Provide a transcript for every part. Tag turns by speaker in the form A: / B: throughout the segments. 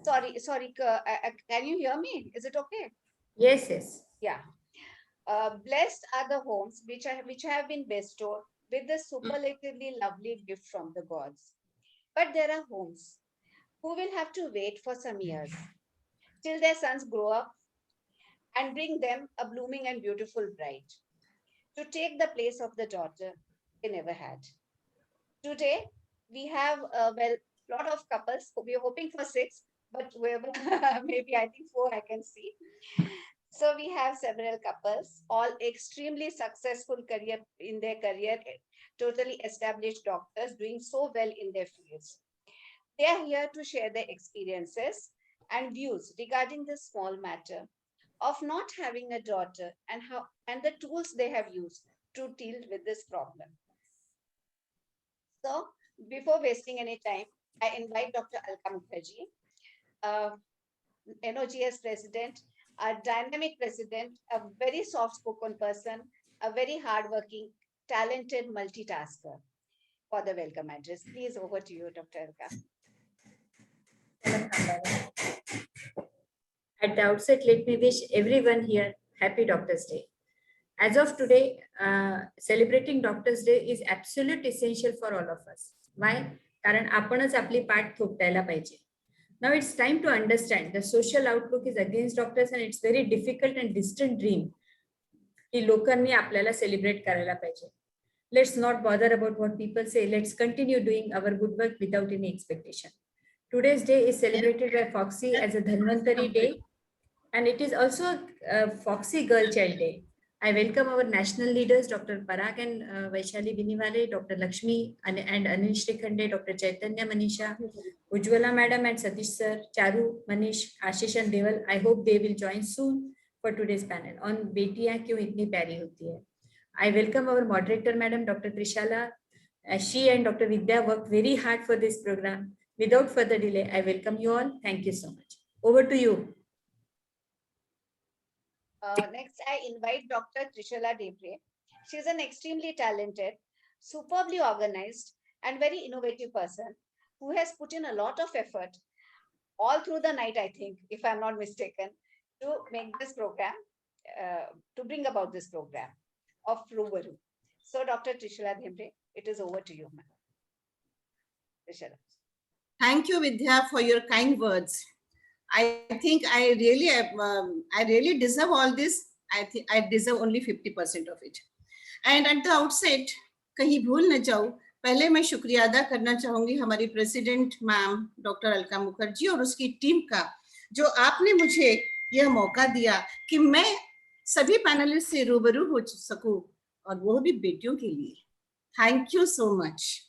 A: Sorry. Can you hear me? Is it okay?
B: Yes, yes.
A: Yeah. Blessed are the homes which have been bestowed with the superlatively lovely gift from the gods. But there are homes who will have to wait for some years till their sons grow up and bring them a blooming and beautiful bride to take the place of the daughter they never had. Today, we have a lot of couples. We're hoping for six, but whoever, maybe I think four I can see. So we have several couples, all extremely successful career in their career, totally established doctors doing so well in their fields. They are here to share their experiences and views regarding this small matter of not having a daughter and the tools they have used to deal with this problem. So, before wasting any time, I invite Dr. Alka Mukherjee, uh, NOGS president, a dynamic president, a very soft spoken person, a very hardworking, talented multitasker for the welcome address. Please, over to you, Dr. Alka.
B: At the outset, let me wish everyone here happy Doctor's Day. As of today, celebrating Doctor's Day is absolute essential for all of us. Why? कारण आपणच आपली पाठ थोपटायला पाहिजे. Now it's time to understand the social outlook is against doctors and it's very difficult and distant dream की लोकांनी आपल्याला celebrate करायला पाहिजे. Let's not bother about what people say. Let's continue doing our good work without any expectation. Today's day is celebrated by Foxy as a Dhanvantari Day, and it is also a Foxy Girl Child Day. I welcome our national leaders, Dr. Parag and Vaishali Biniwale, Dr. Lakshmi and Anil Shrikhande, Dr. Chaitanya Manisha, Ujjwala Madam and Satish Sir, Charu, Manish, Ashish and Deval. I hope they will join soon for today's panel on Betiyan Kyun Itni Pyari Hoti Hai. I welcome our moderator, Madam Dr. Trishala. She and Dr. Vidya worked very hard for this program. Without further delay, I welcome you all. Thank you so much. Over to you.
A: Next, I invite Dr. Trishala Debre. She is an extremely talented, superbly organized, and very innovative person who has put in a lot of effort all through the night, I think, if I'm not mistaken, to make this program, to bring about this program of Rubaru. So, Dr. Trishala Debre, it is over to you, ma'am. Trishala.
C: Thank you, Vidya, for your kind words. I think I really deserve all this. I think I deserve only 50% of it. And at the outset, कहीं भूल न जाऊं, पहले मैं शुक्रिया अदा करना चाहूंगी हमारी president ma'am doctor Alka Mukherjee और उसकी टीम का, जो आपने मुझे यह मौका दिया कि मैं सभी पैनलिस्ट से रूबरू हो सकूं, और वो भी बेटियों के लिए. Thank you so much.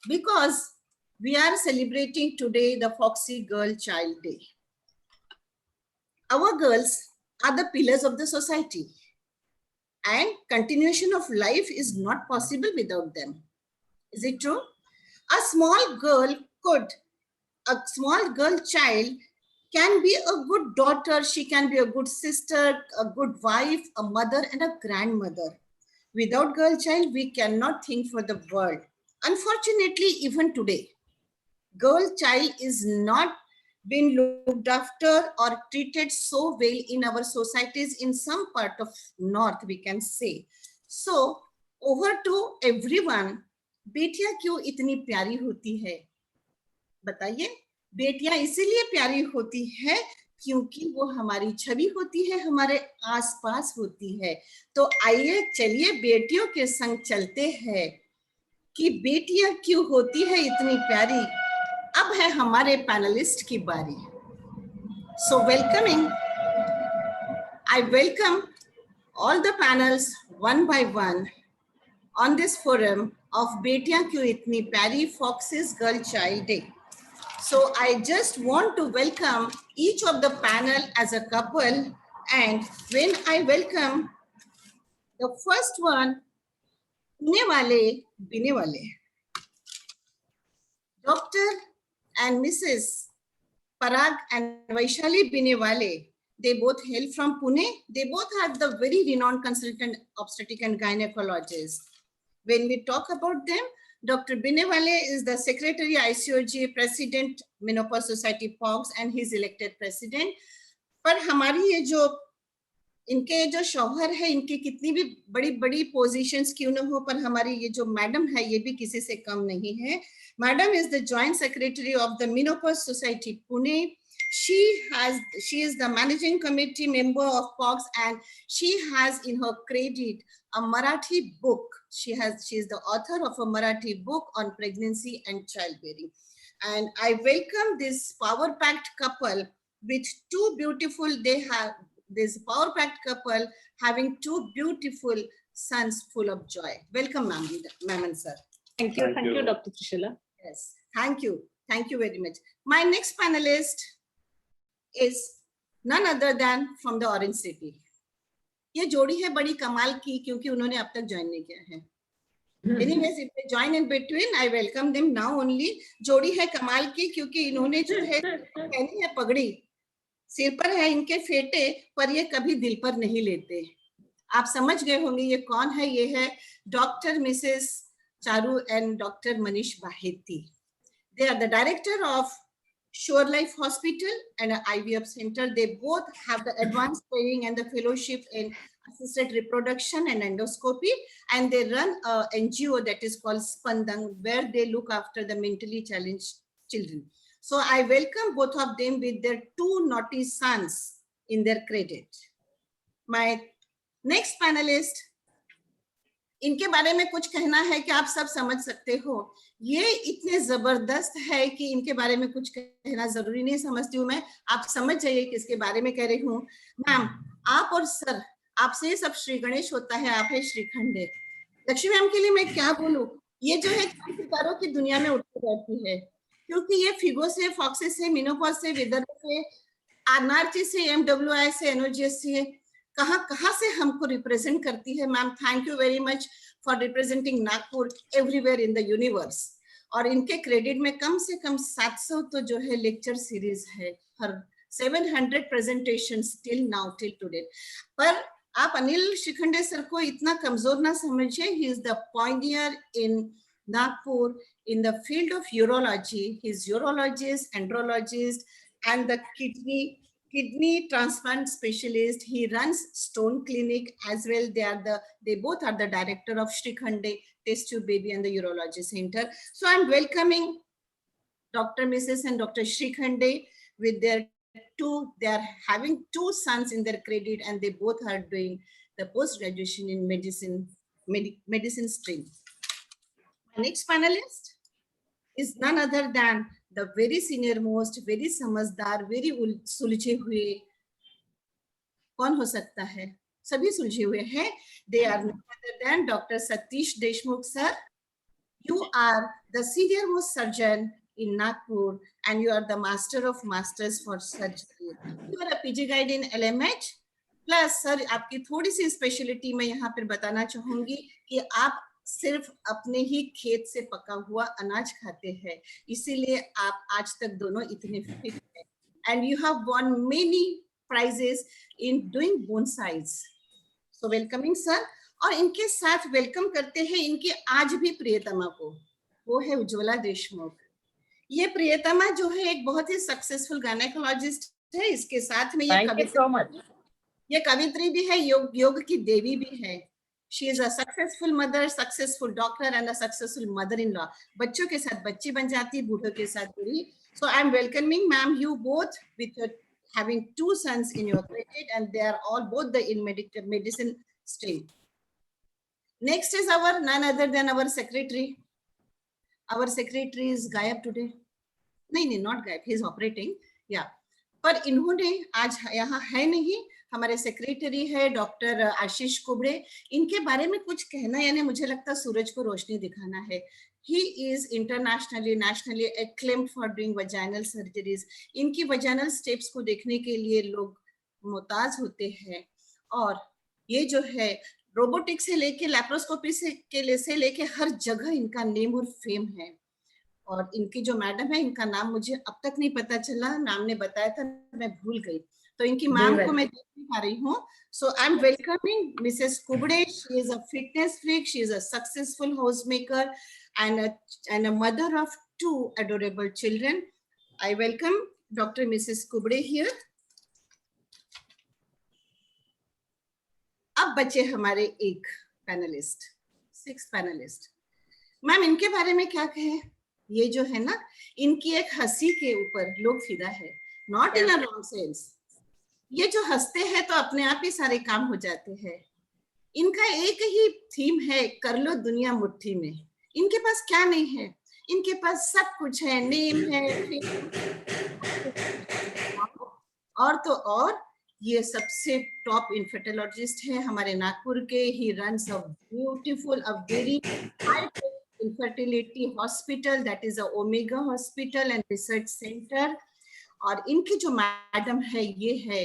C: Because we are celebrating today the Foxy Girl Child Day. Our girls are the pillars of the society, and continuation of life is not possible without them. Is it true? A small girl child can be a good daughter, she can be a good sister, a good wife, a mother, and a grandmother. Without girl child, we cannot think for the world. Unfortunately, even today, girl child is not been looked after or treated so well in our societies in some part of north, we can say. So over to everyone, बेटियां क्यों इतनी प्यारी होती है? बताइए. बेटियां इसीलिए प्यारी होती है क्योंकि वो हमारी छवि होती है, हमारे आसपास होती है. तो आइए चलिए बेटियों के संग चलते हैं कि बेटियां क्यों होती है इतनी प्यारी. अब है हमारे पैनलिस्ट की बारी. So I welcome all the panels one by one on this forum of Betiyan Kyun Itni Pyari Fox's Girl Child Day. So I just want to welcome each of the panel as a couple, and when I welcome the first one, Bine Wale, Dr. and Mrs. Parag and Vaishali Binewale, they both hail from Pune. They both are the very renowned consultant obstetric and gynecologist. When we talk about them, Dr. Binewale is the Secretary ICOG, President Menopause Society POGS, and he's elected President. पर हमारी ये जो इनके जो शौहर है, इनकी कितनी भी बड़ी बड़ी पोजीशंस क्यों न हो, पर हमारी ये जो मैडम है ये भी किसी से कम नहीं है. Madam is the joint secretary of the menopause society Pune. She is the managing committee member of POGS, and she has in her credit a Marathi book. She is the author of a Marathi book on pregnancy and childbearing. And I welcome this power-packed couple with two beautiful, this power-packed couple having two beautiful sons full of joy. Welcome, ma'am and sir.
D: Thank you, Dr. Trishula.
C: Yes, thank you very much. My next panelist is none other than from the Orange City. ये जोड़ी है बड़ी कमाल की, क्योंकि उन्होंने अब तक ज्वाइन नहीं किया है. Anyways, if they join in between, I welcome them now only. जोड़ी है कमाल की, क्योंकि इन्होंने जो है पहनी है पगड़ी, सिर पर है इनके फेटे, पर ये कभी दिल पर नहीं लेते. आप समझ गए होंगे ये कौन है. ये है doctor Mrs Charu and doctor Manish Baheti. They are the director of Shore Life Hospital and an IVF center. They both have the advanced training and the fellowship in assisted reproduction and endoscopy, and they run a NGO that is called Spandang, where they look after the mentally challenged children. So I welcome both of them with their two naughty sons in their credit. My next panelist, इनके बारे में कुछ कहना है कि आप सब समझ सकते हो. ये इतने जबरदस्त है कि इनके बारे में कुछ कहना जरूरी नहीं समझती हूँ मैं. आप समझ जाइए किसके बारे में कह रही हूँ. मैम, आप और सर, आपसे सब श्री गणेश होता है, आप है श्रीखंडे. लक्ष्मी मैम के लिए मैं क्या बोलूं. ये जो है सितारों की दुनिया में उठती रहती है, क्योंकि ये फिगो से, फॉक्सेस से, मिनोपॉज से, विदर्भ से, आरनार्ची से, MWI से, एनओजीएस से, कहाँ से हमको रिप्रेजेंट करती है. Ma'am, thank you very much for representing Nagpur everywhere in the universe. और इनके क्रेडिट में कम से कम 700 तो जो है लेक्चर सीरीज है, हर 700 presentation till now, till today. पर आप अनिल शिखंडे सर को इतना कमजोर ना समझिए. He is the pioneer in Nagpur in the field of urology. He is urologist, andrologist, and the kidney transplant specialist. He runs Stone Clinic as well. They both are the director of Shrikhande Test Tube Baby and the Urology Center. So I'm welcoming Dr. Mrs. and Dr. Shrikhande with their they are having two sons in their credit, and they both are doing the post-graduation in medicine stream. My next panelist is none other than the very senior most, very समझदार, very सुलझे हुए. कौन हो सकता है? सभी सुलझे हुए हैं. They are none other than Dr. Satish Deshmukh sir. You are the senior most surgeon in Nagpur, and you are the master of masters for surgery. You are a PG guide in LMH. Plus, sir, आपकी थोड़ी सी speciality मैं यहाँ पर बताना चाहूंगी कि आप सिर्फ अपने ही खेत से पका हुआ अनाज खाते हैं, इसीलिए आप आज तक दोनों इतने फिट हैं. And you have won many prizes in doing bonsais. So welcoming sir. और इनके साथ वेलकम करते हैं इनकी आज भी प्रियतमा को. वो है उज्ज्वला देशमुख. ये प्रियतमा जो है एक बहुत ही सक्सेसफुल गायनेकोलॉजिस्ट है. इसके साथ में ये कवित्री भी है, योग की देवी भी है. She is a successful mother, successful doctor, and a successful mother-in-law. बच्चों के साथ बच्ची बन जाती, बूढ़ों के साथ बूढ़ी. So I'm welcoming ma'am you both with your having two sons in your credit, and they are all both in medicine stream. Next is our none other than our secretary. Our secretary is गायब today. नहीं, not गायब. He is operating. Yeah. पर इन्होंने आज यहाँ है नहीं. हमारे सेक्रेटरी है डॉक्टर आशीष कुबड़े. इनके बारे में कुछ कहना यानी मुझे लगता सूरज को रोशनी दिखाना है. He is internationally, nationally acclaimed for doing vaginal surgeries. इनकी vaginal steps को देखने के लिए लोग मोहताज होते हैं. और ये जो है रोबोटिक से लेके लैप्रोस्कोपी से लेके हर जगह इनका नेम और फेम है. और इनकी जो मैडम है, इनका नाम मुझे अब तक नहीं पता चला. मैम ने बताया था, मैं भूल गई. तो इनकी मैम को मैं देख नहीं पा रही हूँ. So I'm welcoming Mrs. Kubde. She is a fitness freak. She is a successful housemaker and a mother of 2 adorable children. I welcome Dr. Mrs. Kubde here. अब बचे हमारे एक पैनलिस्ट, 6 पैनलिस्ट. मैम इनके बारे में क्या कहें? ये जो है ना, इनकी एक हंसी के ऊपर लोग फिदा है, not in a wrong sense. ये जो हंसते हैं तो अपने आप ही सारे काम हो जाते हैं. इनका एक ही थीम है, कर लो दुनिया मुट्ठी में. इनके पास क्या नहीं है? इनके पास सब कुछ है, नेम है, और तो और ये सबसे टॉप इन्फर्टिलॉजिस्ट है हमारे नागपुर के. He runs a beautiful, a very high infertility hospital, that is a Omega Hospital and Research Center. और इनकी जो मैडम है ये है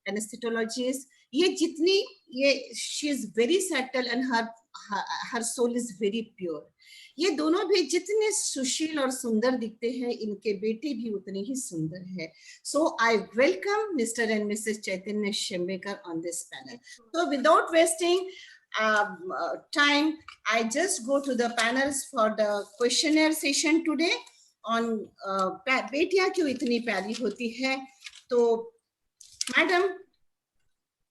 C: एनेस्थेटोलॉजिस्ट. ये जितनी ये she is very settle and her soul is very pure. ये दोनों भी जितने सुशील और सुंदर दिखते हैं, इनके बेटे भी उतने ही सुंदर है. So I welcome mister and missus Chaitanya Shembekar on this panel. So without wasting time, I just go to the panels for the questionnaire session today on बेटियां क्यों इतनी प्यारी होती है. तो मैडम,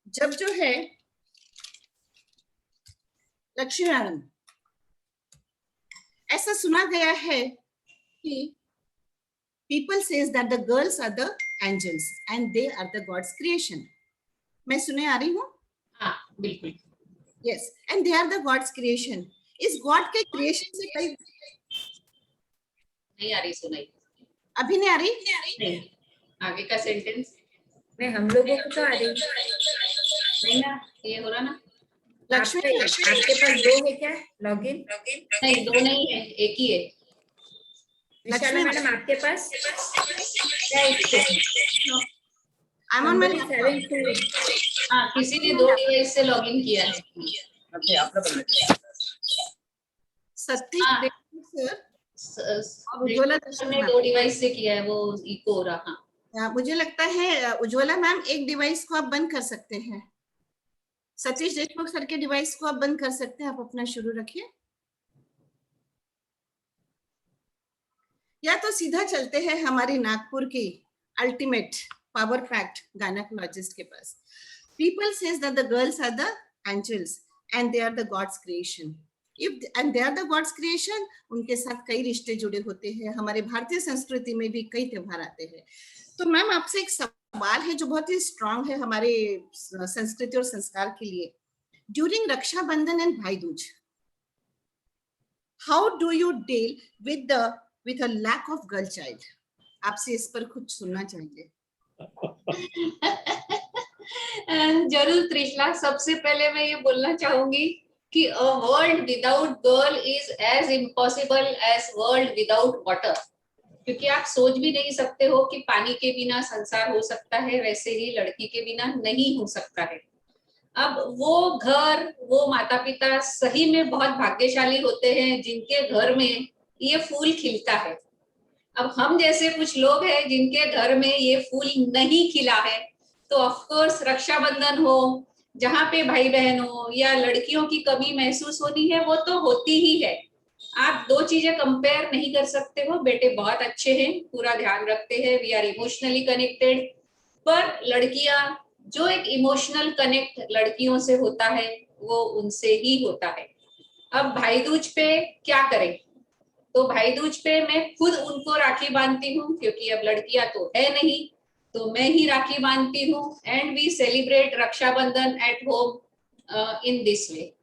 C: जब जो है लक्ष्मी मैडम, ऐसा सुना गया है कि people says that the girls are the angels and they are the God's creation. मैं सुने आ रही हूँ?
D: हाँ, बिल्कुल.
C: Yes, and they are the God's creation. इस God के creation से कई
D: नहीं आ रही सुनाई.
C: अभी नहीं आ रही?
D: नहीं. आगे का सेंटेंस
B: नहीं, हम लोगों को तो आ रही.
D: नहीं ना, ये हो रहा ना.
C: लक्ष्मी,
B: आपके पास 2 है क्या लॉगिन?
D: नहीं, 2 नहीं है, एक ही है.
B: विशाला मैडम आपके पास क्या है?
C: I'm on my
D: हाँ, किसी ने 2 डिवाइस से लॉगिन किया है.
C: सतीश सर, उज्ज्वला
D: ने 2 डिवाइस से किया है, वो इको हो रहा. हाँ,
C: मुझे लगता है उज्ज्वला मैम एक डिवाइस को आप बंद कर सकते हैं. सतीश देशमुख सर के डिवाइस को आप बंद कर सकते हैं. आप अपना शुरू रखिए, या तो सीधा चलते हैं हमारी नागपुर की अल्टीमेट पावर पैक्ट गायनेकोलॉजिस्ट के पास. People says that the girls are the angels and they are the God's creation. And they are the God's creation, उनके साथ कई रिश्ते जुड़े होते हैं. हमारे भारतीय संस्कृति में भी कई त्योहार आते हैं. तो मैम आपसे एक सवाल है जो बहुत ही स्ट्रांग है हमारे संस्कृति और संस्कार के लिए. ड्यूरिंग रक्षाबंधन एंड भाई Dooj, how do you deal with a lack of girl child? आपसे इस पर कुछ सुनना चाहेंगे.
D: जरूर त्रिशला. सबसे पहले मैं ये बोलना चाहूंगी कि a world without girl is as impossible as world without water. क्योंकि आप सोच भी नहीं सकते हो कि पानी के बिना संसार हो सकता है, वैसे ही लड़की के बिना नहीं हो सकता है. अब वो घर, वो माता पिता सही में बहुत भाग्यशाली होते हैं जिनके घर में ये फूल खिलता है. अब हम जैसे कुछ लोग हैं जिनके घर में ये फूल नहीं खिला है, तो ऑफ कोर्स रक्षाबंधन हो, जहाँ पे भाई बहन हो, या लड़कियों की कमी महसूस होनी है, वो तो होती ही है. आप 2 चीजें कंपेयर नहीं कर सकते हो. बेटे बहुत अच्छे हैं, पूरा ध्यान रखते हैं, वी आर इमोशनली कनेक्टेड. पर लड़कियां, जो एक इमोशनल कनेक्ट लड़कियों से होता है वो उनसे ही होता है. अब भाई दूज पे क्या करें? तो भाई दूज पे मैं खुद उनको राखी बांधती हूँ, क्योंकि अब लड़कियां तो है नहीं, तो मैं ही राखी बांधती हूँ. And we celebrate Rakshabandhan at home in this way.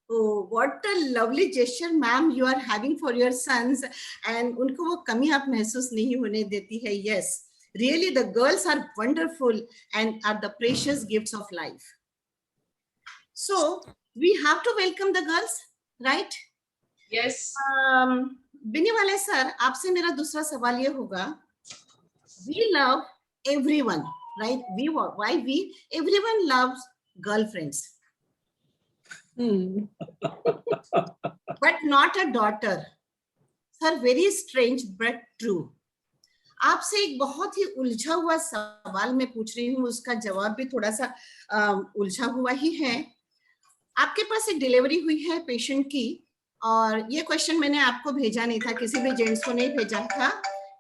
C: Oh, what a lovely gesture, ma'am, you are having for your sons, and उनको वो कमी आप महसूस नहीं होने देती है. Yes, really, the girls are wonderful and are the precious gifts of life. So we have to welcome the girls, right?
D: Yes.
C: बिनी वाले सर, आपसे मेरा दूसरा सवाल ये होगा. We love everyone, right? Everyone loves girlfriends. But not a daughter. Sir, very strange but true. आपसे एक बहुत ही उलझा हुआ सवाल मैं पूछ रही हूँ, उसका जवाब भी थोड़ा सा उलझा हुआ ही है। आपके पास एक डिलीवरी हुई है पेशेंट की, और ये क्वेश्चन मैंने आपको भेजा नहीं था, किसी भी जेंट्स को नहीं भेजा था,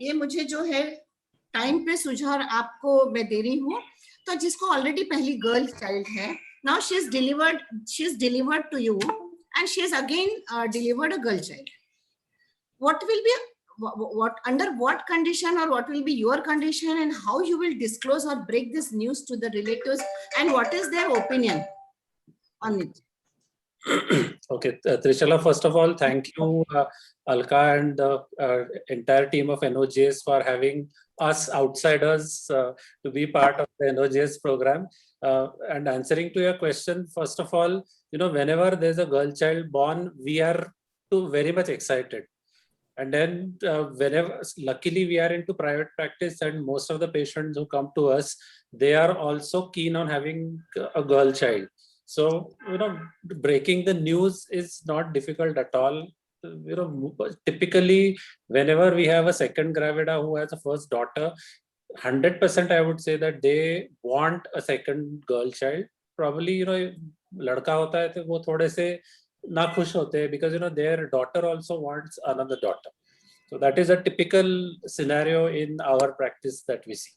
C: ये मुझे जो है टाइम पे सूझा और आपको मैं दे रही हूँ। तो जिसको ऑलरेडी पहली गर्ल चाइल्ड है, now she is delivered to you and she has again delivered a girl child. What will be, under what condition, or what will be your condition, and how you will disclose or break this news to the relatives, and what is their opinion on it?
E: Okay, Trishala, first of all, thank you, Alka and the entire team of NOJS for having us outsiders to be part of the NOJS program. And answering to your question, first of all, whenever there's a girl child born, we are very much excited. And then whenever, luckily we are into private practice, and most of the patients who come to us, they are also keen on having a girl child. So, breaking the news is not difficult at all. Typically, whenever we have a second gravida who has a first daughter, 100% I would say that they want a second girl child. Probably, लड़का होता है तो वो थोड़े से नाखुश होते हैं, because their daughter also wants another daughter. So that is a typical scenario in our practice that we see.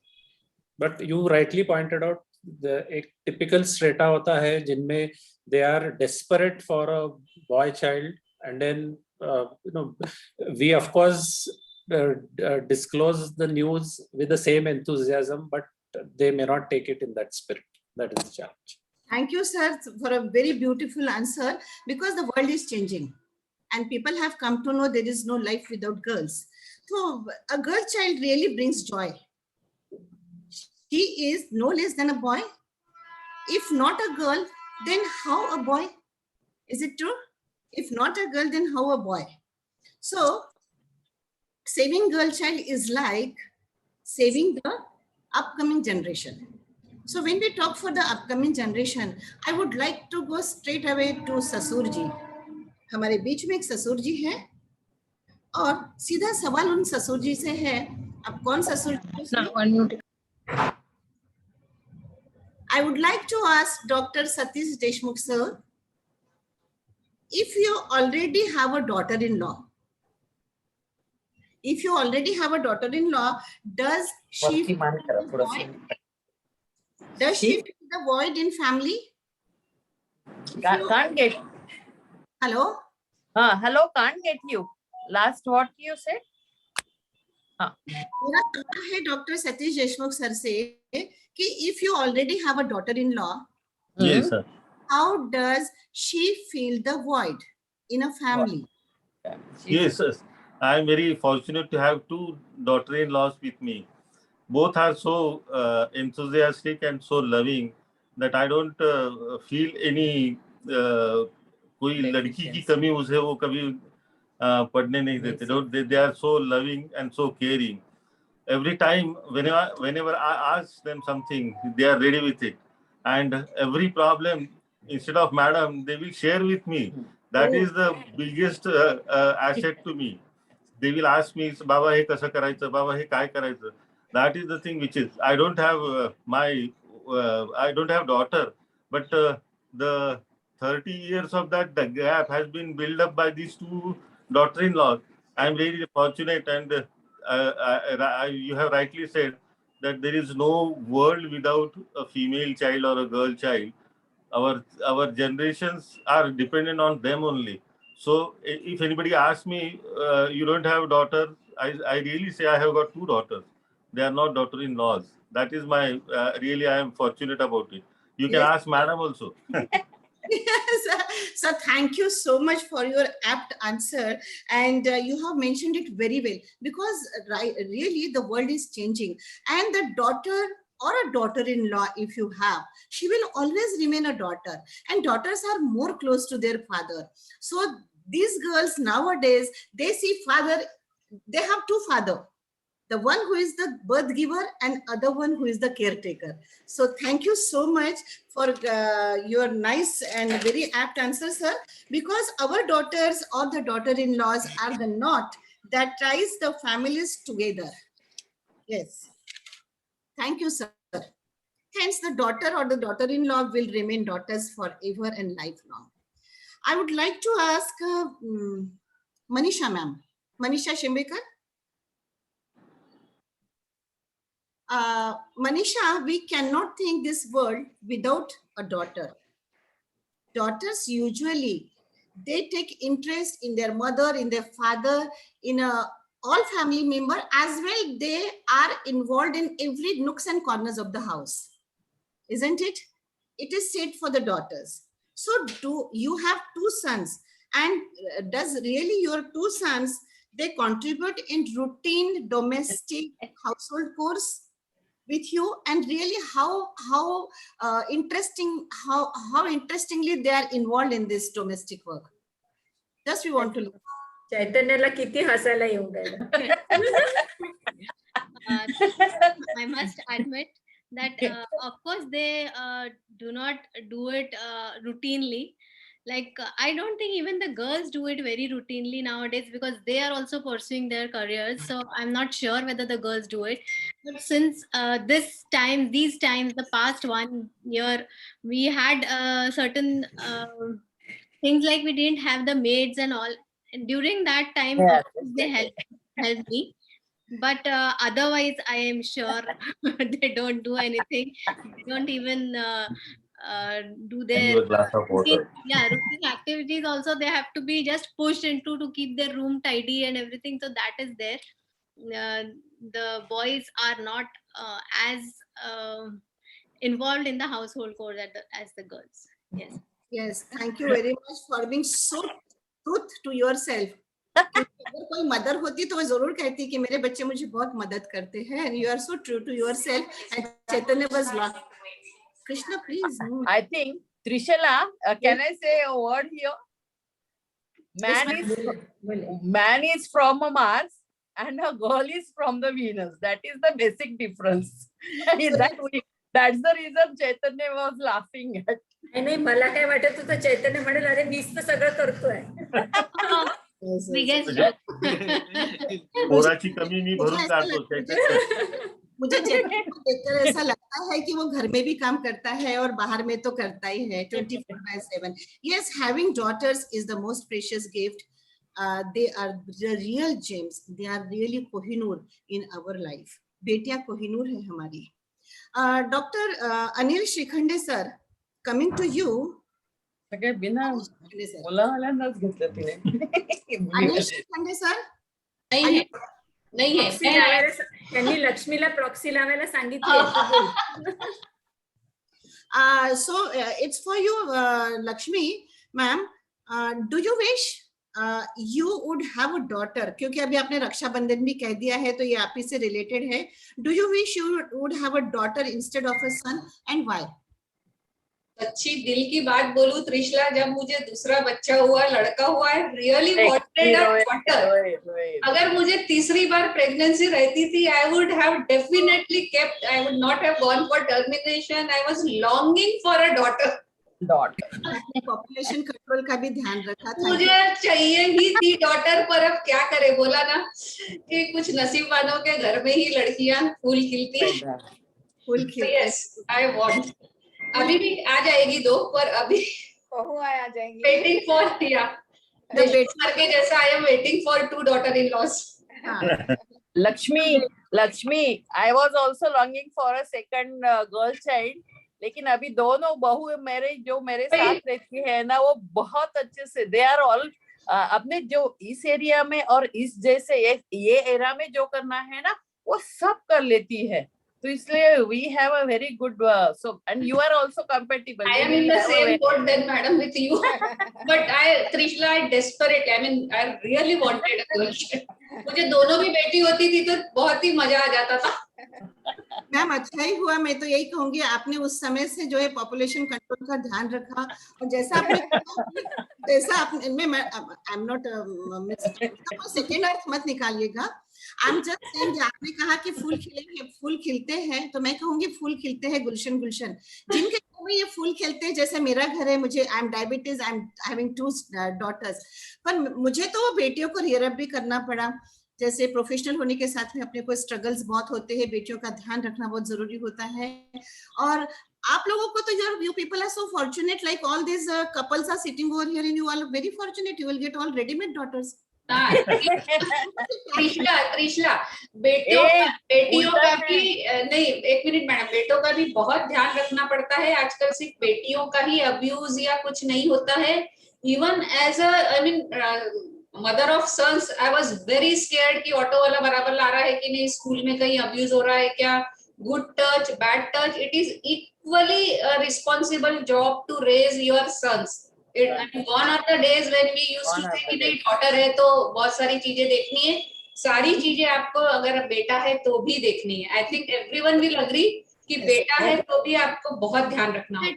E: But you rightly pointed out, एक typical strata होता है जिनमें they are desperate for a boy child, and then we of course disclose the news with the same enthusiasm, but they may not take it in that spirit. That is the challenge.
C: Thank you, sir, for a very beautiful answer, because the world is changing and people have come to know there is no life without girls. So a girl child really brings joy. She is no less than a boy. If not a girl, then how a boy? Is it true? If not a girl, then how a boy? So saving girl child is like saving the upcoming generation. So when we talk for the upcoming generation, I would like to go straight away to ससुर जी. हमारे बीच में एक ससुर जी है और सीधा सवाल उन ससुर जी से है. अब कौन ससुर जी? I would like to ask Dr. Satish Deshmukh sir, if you already have a daughter-in-law, does she feel the void in family?
F: Can't get.
C: Hello?
F: Hello, can't get you. Last what you said?
C: मेरा सवाल है doctor Satish Deshmukh sir से कि if you already have a daughter-in-law,
G: Yes, sir.
C: how does she fill the void in a family?
G: Yes, sir. I am very fortunate to have two daughter-in-laws with me. Both are so enthusiastic and so loving that I don't feel any कोई लड़की की कमी उसे वो कभी पढ़ने नहीं देते. They are so loving and so caring. Every time, whenever I ask them something, they are ready with it. And every problem, instead of madam, they will share with me. That is the biggest asset to me. They will ask me, Baba, हे कसं करायचं? Baba, हे काय करायचं? That is the thing which is, I don't have I don't have daughter, but the 30 years of that, the gap has been built up by these two daughter-in-laws. I am very fortunate, and you have rightly said that there is no world without a female child or a girl child. Our generations are dependent on them only. So if anybody asks me, you don't have daughters, I really say I have got two daughters. They are not daughter-in-laws. That is my, really I am fortunate about it. You can ask madam also.
C: Yes, so thank you so much for your apt answer, and you have mentioned it very well, because really the world is changing, and the daughter or a daughter-in-law, if you have, she will always remain a daughter, and daughters are more close to their father. So these girls nowadays, they see father, they have two fathers. The one who is the birth giver and other one who is the caretaker. So thank you so much for your nice and very apt answer, sir, because our daughters or the daughter-in-laws are the knot that ties the families together. Yes. Thank you, sir. Hence, the daughter or the daughter-in-law will remain daughters forever and lifelong. I would like to ask Manisha ma'am. Manisha Shimbekar. Manisha, we cannot think this world without a daughter. Daughters usually, they take interest in their mother, in their father, in all family member as well. They are involved in every nooks and corners of the house, isn't it? It is said for the daughters. So do you have two sons, and does really your two sons, they contribute in routine domestic household chores with you, and really how interestingly they are involved in this domestic work? Just we want to look.
B: चैतन्याला किती हसायला येऊन राहिलं.
H: I must admit that of course they do not do it routinely. Like I don't think even the girls do it very routinely nowadays, because they are also pursuing their careers. So I'm not sure whether the girls do it. But since these times, the past 1 year, we had certain things like we didn't have the maids and all. And during that time,
F: Yeah,
H: of course, they helped me. But otherwise, I am sure they don't do anything. They don't even do
G: And
H: their
G: you a glass of water.
H: routine activities. Also, they have to be just pushed into to keep their room tidy and everything. So that is there. The boys are not as involved in the household chores as the girls. Yes.
C: Yes, thank you very much for being so truth to yourself. अगर कोई mother होती तो वो जरूर कहती कि मेरे बच्चे मुझे बहुत मदद करते हैं, and you are so true to yourself. And Chaitanya was like, Krishna, please. No.
F: I think Trishala, can I say a word here? Man is from a Mars and a girl is from the Venus. That is the basic difference. That's the reason Chaitanya was laughing at.
B: नाही मला काय वाटत होतं चैतन्य म्हणेल अरे मीच तर सगळं करतोय.
C: Yes,
H: We
C: yes.
H: guess
G: पोराची कमी मी भरून काढतो.
C: मुझे चैतन्य को देखकर ऐसा लगता है कि वो घर में भी काम करता है और बाहर में तो करता ही है 24/7. Yes, having daughters is the most precious gift. They are the real gems. They are really Kohinoor in our life. बेटियां कोहिनूर है हमारी. Dr. Anil Shikhande sir, coming to you.
F: सगळे बिना
C: Shikhande sir.
F: बोलावाल्यांनाच घेतलं तिने.
C: Anil Shikhande sir.
D: नहीं है, नहीं है.
B: प्रॉक्सी लावायला त्यांनी लक्ष्मीला प्रॉक्सी लावायला सांगितलं.
C: So it's for you, Lakshmi, ma'am. Do you wish you would have a daughter? क्योंकि अभी आपने रक्षाबंधन भी कह दिया है तो ये आप ही से related है. Do you wish you would have a daughter instead of a son, and why?
D: अच्छी दिल की बात बोलूं त्रिशला, जब मुझे दूसरा बच्चा हुआ, लड़का हुआ, I really wanted a daughter. अगर मुझे तीसरी बार प्रेगनेंसी रहती थी, I would have definitely kept. I would not have gone for termination. I was longing for a daughter.
C: Population control का भी ध्यान रखा था.
D: मुझे चाहिए ही थी डॉटर, पर अब क्या करे, बोला ना कि कुछ नसीब वालों के घर में ही लड़कियां फूल खिलती.
C: फूल खिलते.
D: Yes, I want. अभी भी आ जाएगी दो, पर अभी
A: बहू आ जाएंगी.
D: waiting for के जैसा I am waiting for 2 daughter-in-laws.
F: Lakshmi, I was also longing for a second girl child. लेकिन अभी दोनों बहू मेरे साथ रहती है ना, वो बहुत अच्छे से they are all अपने जो इस एरिया में और इस जैसे ये एरा में जो करना है ना, वो सब कर लेती है. तो इसलिए we have a very good so, and you are also compatible.
D: I am in the same boat then, madam, with you. But Trishla, I desperately, I mean, I really wanted a girl child. मुझे दोनों भी बेटी होती थी तो बहुत ही मजा आ जाता था.
C: मैम अच्छा ही हुआ. मैं तो यही कहूंगी आपने उस समय से जो है पॉपुलेशन कंट्रोल का ध्यान रखा, और जैसा आपने आई एम नॉट सेकेंड अर्थ मत निकालिएगा. आई एम जस्ट सेइंग, आपने कहा कि फूल खिलेंगे, फूल खिलते हैं, तो मैं कहूंगी फूल खिलते हैं गुलशन गुलशन. जिनके घर में ये फूल खिलते हैं, जैसे मेरा घर है, मुझे I am diabetes, I am having 2 daughters, पर मुझे तो बेटियों को रियर अप भी करना पड़ा. जैसे प्रोफेशनल होने के साथ में अपने को स्ट्रगल्स बहुत होते हैं, बेटियों का ध्यान रखना बहुत जरूरी होता है। और आप लोगों को तो you people are so fortunate, like all these couples are sitting over here and you all are very fortunate, you will get all ready-made daughters.
D: Trishala बेटियों
F: ए,
D: बेटियों
F: उल्टा
D: का
F: है।
D: भी नहीं, एक मिनट मैडम, बेटों का भी बहुत ध्यान रखना पड़ता है। आजकल सिर्फ बेटियों का ही अब्यूज या कुछ नहीं होता है। Even as a I mean mother of sons, I was very scared कि ऑटो वाला बराबर ला रहा है कि नहीं, स्कूल में कहीं अब्यूज हो रहा है क्या, good touch bad touch, it is equally responsible job to raise your sons. Gone are the days when we used to say कि नहीं डॉटर है तो बहुत सारी चीजें देखनी है, सारी चीजें आपको अगर बेटा है तो भी देखनी है। I think everyone will agree कि बेटा है तो भी आपको बहुत ध्यान रखना होता है।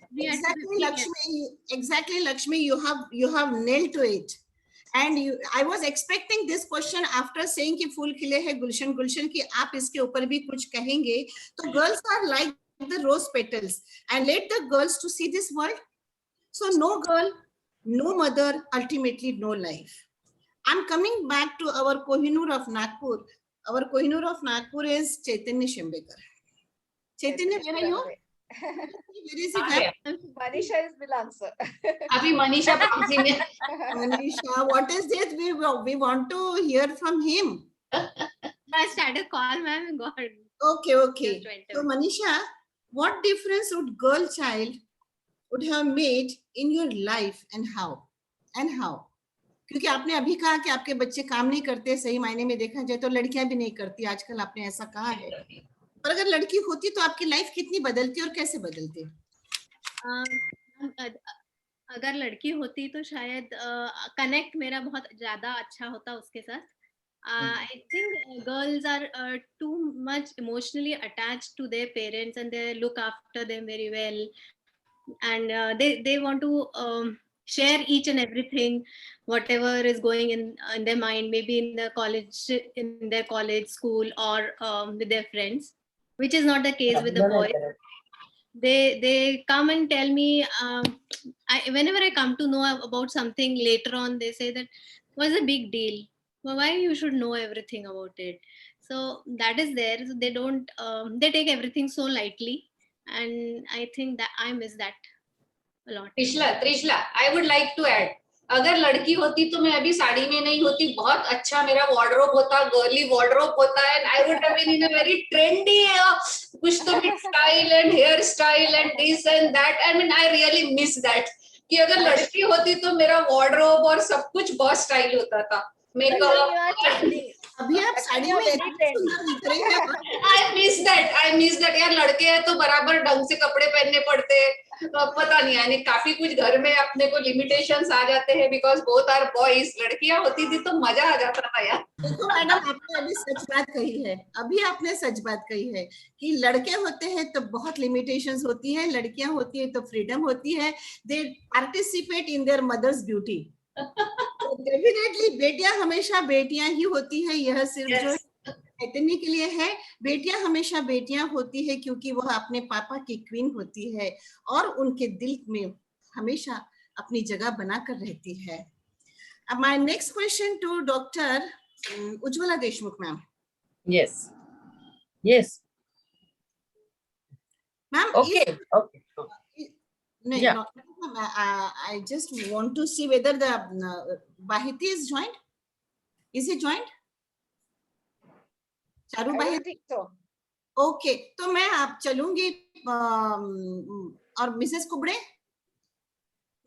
C: Exactly, Lakshmi, you have nailed to it. And I was expecting this question after saying कि फूल खिले हैं गुलशन गुलशन, कि आप इसके ऊपर भी कुछ कहेंगे। तो girls are like the rose petals and let the girls to see this world. So no girl, no mother, ultimately no life. I'm coming back to our Kohinoor of Nagpur. Our Kohinoor of Nagpur is Chaitanya Shembekar. Chaitanya, where are you? Where is he?
A: Manisha will answer.
D: अभी मनीषा पासी में
C: Manisha, what is this? We want to hear from him.
H: I started call, ma'am. God.
C: Okay.
H: Just went
C: So
H: away.
C: Manisha, what difference would girl child would have made in your life and how? क्योंकि आपने अभी कहा कि आपके बच्चे काम नहीं करते, सही मायने में देखा जाए तो लड़कियां भी नहीं करती आजकल, आपने ऐसा कहा है। पर अगर लड़की होती तो आपकी लाइफ कितनी बदलती और कैसे बदलती?
H: अगर लड़की होती तो शायद कनेक्ट मेरा बहुत ज्यादा अच्छा होता उसके साथ। I think girls are too much emotionally attached to their parents and they look after them very well, and they want to share each and everything, whatever is going in their mind, maybe in their college, school, or with their friends, which is not the case with the boys. They come and tell me, whenever I come to know about something later on, they say that what's the big deal, why you should know everything about it. So that is there. So they don't they take everything so lightly, and I think that I miss that a lot.
D: Trishala I would like to add, अगर लड़की होती तो मैं अभी साड़ी में नहीं होती, बहुत अच्छा मेरा वार्डरोब होता, गर्ली वार्डरोब होता, and I would have been in a very trendy कुछ तो style and hair style and this and that. I mean I really miss that कि अगर लड़की होती तो मेरा वार्डरोब और सब कुछ बहुत स्टाइल होता था, मेकअप।
C: अभी आप साड़ी में सुंदर दिख रही हैं।
D: आई मिस दैट यार, लड़के हैं तो बराबर ढंग से कपड़े पहनने पड़ते, पता नहीं, यानी काफी कुछ घर में अपने को लिमिटेशंस आ जाते हैं बिकॉज बोथ आर बॉयज। लड़कियां होती थी तो मजा आ जाता था यार।
C: देखो मैडम, आपने अभी सच बात कही है, अभी आपने सच बात कही है कि लड़के होते हैं तो बहुत लिमिटेशंस होती है, लड़कियां होती है तो फ्रीडम होती है, they participate in their mothers beauty. Definitely बेटियां हमेशा बेटियां ही होती है, यह सिर्फ जो चैतन्य के लिए है, बेटियां हमेशा बेटियां होती है क्योंकि वह अपने पापा की क्वीन होती है और उनके दिल में हमेशा अपनी जगह बनाकर रहती है। अब my next question to doctor Ujjwala Deshmukh ma'am.
F: Yes.
C: Ma'am
F: Okay.
C: no,
F: Yeah.
C: no, I just want to see whether the Bahiti is joined. Is he joined? Charu
A: I
C: भाई?
A: don't think so.
C: ओके, तो मैं आप चलूंगी और missus Kubade